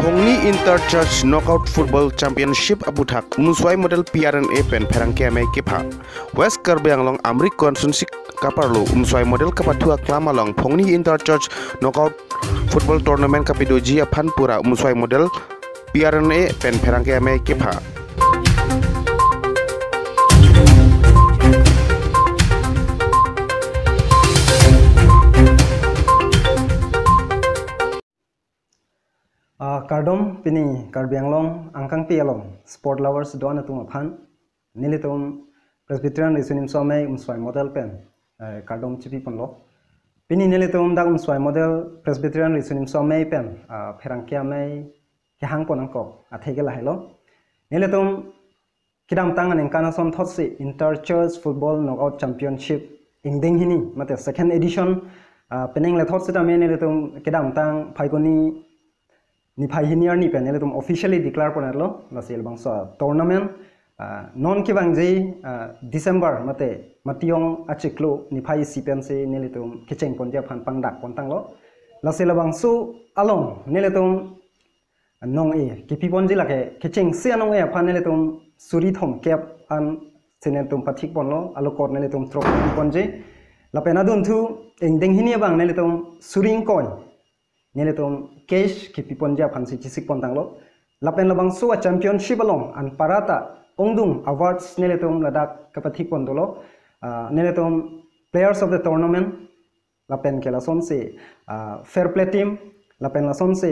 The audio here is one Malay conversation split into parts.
Phongni Inter-Church Knockout Football Championship abuthak Umswai Model PRNA pen pherangke kepa West Karbianglong Amrik Konsunsik kaparlo Umswai Model kapathua klamalong Phongni Inter-Church Knockout Football Tournament kapidoji aphanpura Umswai Model PRNA pen pherangke kepa Kardom pini Karbianglong angkang pialong sport lovers doan atung aphan nilitum Presbyterian Risunim Somai Umswai Model pen Kardom chipi ponlo pini nilitum dak Umswai Model Presbyterian Risunim Somai pen pherangkia mai kehang ponangko athegela helo nilitum kidam tangan engkana som thotsi Inter-Church Football Knockout Championship ingding hini mate second edition peneng le thotsi ta me nilitum kidam tang phaigoni ni phai hiniar ni pen eletum officially declare ponarlo lasil bangsa tournament non ki bangji December mate mationg achiklo ni phai sipen se neletum kicheng ponja phan pangdak pontanglo lasil bangsu along neletum nong e kipi ponji lake kicheng se anong e phan neletum suri thom kep an senetum pathik ponlo alo kor neletum throk ponje lapena dun thu engdeng hinia bang neletum suring coin neletum cash kipi ponja phansi chesik pontanglo lapen labang suwa championship along an parata ongdung awards neletum ladak kapathik pondolo neletum players of the tournament lapen kelason se fair play team lapen lason se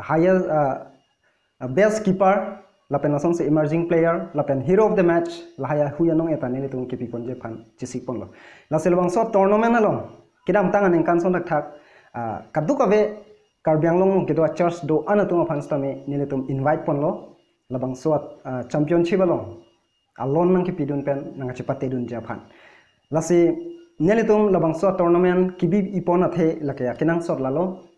higher best keeper lapen lason se emerging player lapen hero of the match lahaya huyanong eta neletum kipi ponja phan chesik ponlo lasel bang so tournament along kidam tangan engkan son thak kadukabe Karbianglong gitu church do anatung phanstame niletum invite ponlo labang suat championship along alon nang kipidun pen nang chipate dun japhan lasi niletum labang suat tournament kibi ipon athe lakya kinang sot lalo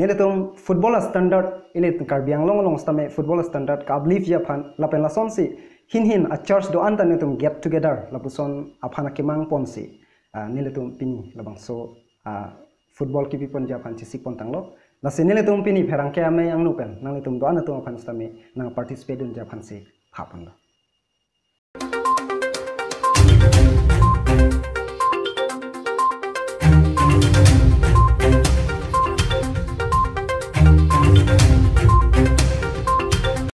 niletum football standard ilet Karbianglong long stame football standard kablif japhan lapen lason si hin a church do anta niletum get together lapuson aphana kimang ponsi niletum pini labang so football kipi pon japan chesik pontanglo la senele tum pini pherangke ame ang nupen nang letum do ana tum phan stame nang participate dun japan se phapanlo